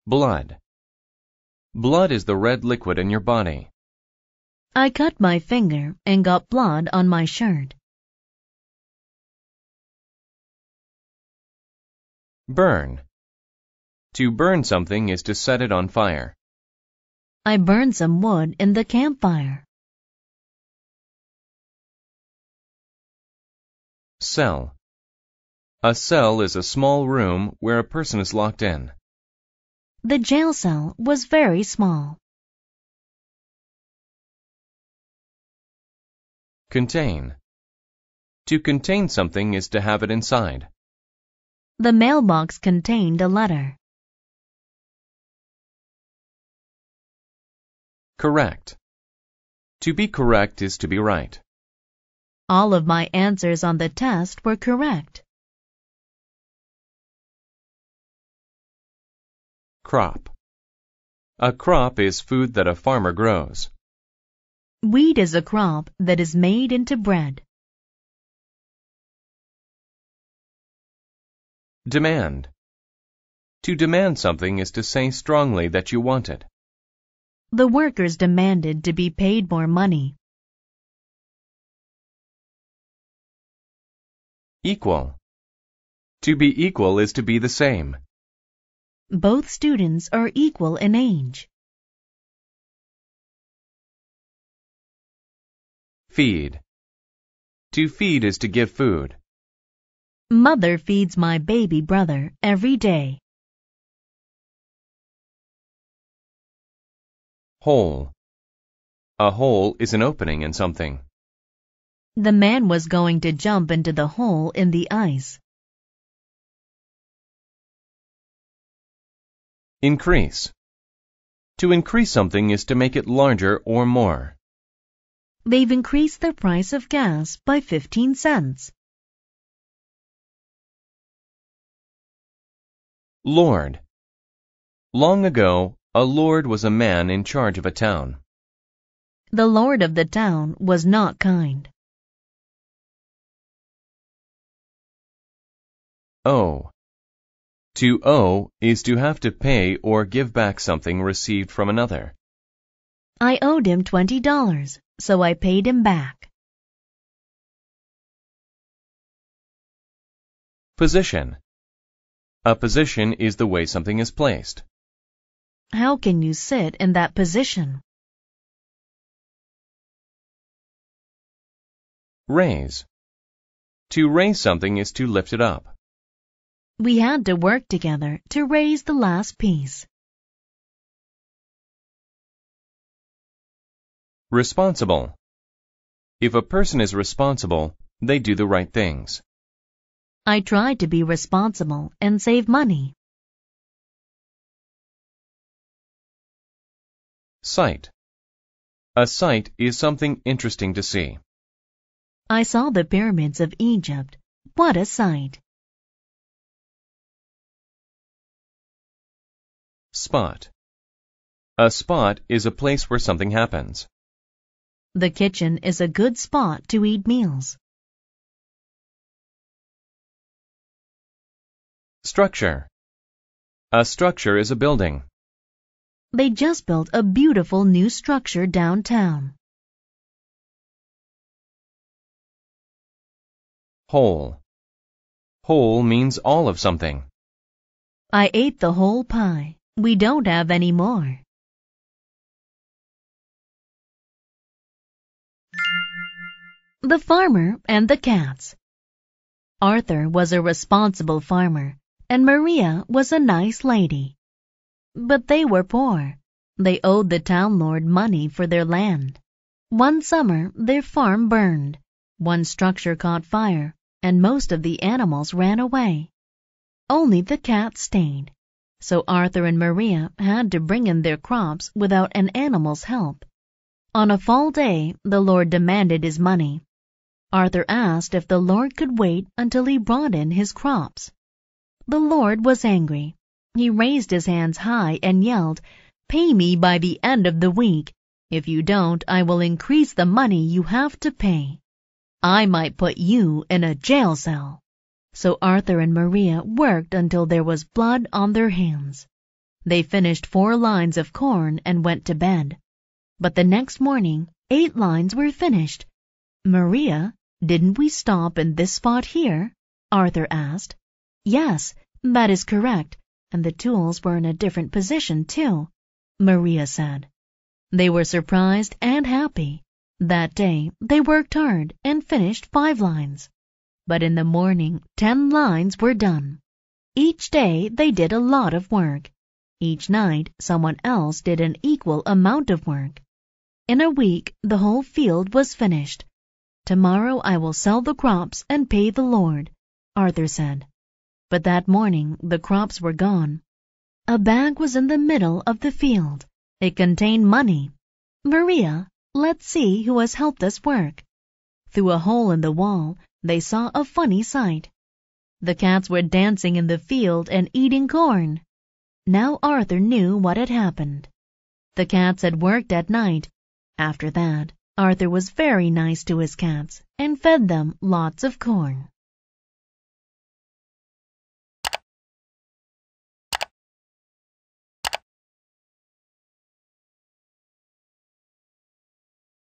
Blood. Blood is the red liquid in your body. I cut my finger and got blood on my shirt. Burn. To burn something is to set it on fire. I burned some wood in the campfire. Cell. A cell is a small room where a person is locked in. The jail cell was very small. Contain. To contain something is to have it inside. The mailbox contained a letter. Correct. To be correct is to be right. All of my answers on the test were correct. Crop. A crop is food that a farmer grows. Wheat is a crop that is made into bread. Demand. To demand something is to say strongly that you want it. The workers demanded to be paid more money. Equal. To be equal is to be the same. Both students are equal in age. Feed. To feed is to give food. Mother feeds my baby brother every day. Hole. A hole is an opening in something. The man was going to jump into the hole in the ice. Increase. To increase something is to make it larger or more. They've increased the price of gas by 15 cents. Lord. Long ago, a lord was a man in charge of a town. The lord of the town was not kind. Owe. To owe is to have to pay or give back something received from another. I owed him $20, so I paid him back. Position. A position is the way something is placed. How can you sit in that position? Raise. To raise something is to lift it up. We had to work together to raise the last piece. Responsible. If a person is responsible, they do the right things. I tried to be responsible and save money. Sight. A sight is something interesting to see. I saw the pyramids of Egypt. What a sight! Spot. A spot is a place where something happens. The kitchen is a good spot to eat meals. Structure. A structure is a building. They just built a beautiful new structure downtown. Whole. Whole means all of something. I ate the whole pie. We don't have any more. The farmer and the cats. Arthur was a responsible farmer, and Maria was a nice lady. But they were poor. They owed the town lord money for their land. One summer, their farm burned. One structure caught fire, and most of the animals ran away. Only the cat stayed. So Arthur and Maria had to bring in their crops without an animal's help. On a fall day, the Lord demanded his money. Arthur asked if the Lord could wait until he brought in his crops. The Lord was angry. He raised his hands high and yelled, "Pay me by the end of the week. If you don't, I will increase the money you have to pay. I might put you in a jail cell." So Arthur and Maria worked until there was blood on their hands. They finished 4 lines of corn and went to bed. But the next morning, 8 lines were finished. "Maria, didn't we stop in this spot here?" Arthur asked. "Yes, that is correct, and the tools were in a different position too," Maria said. They were surprised and happy. That day they worked hard and finished 5 lines. But in the morning 10 lines were done. Each day they did a lot of work. Each night someone else did an equal amount of work. In a week the whole field was finished. "Tomorrow I will sell the crops and pay the Lord," Arthur said. But that morning the crops were gone. A bag was in the middle of the field. It contained money. "Maria, let's see who has helped us work." Through a hole in the wall, they saw a funny sight. The cats were dancing in the field and eating corn. Now Arthur knew what had happened. The cats had worked at night. After that, Arthur was very nice to his cats and fed them lots of corn.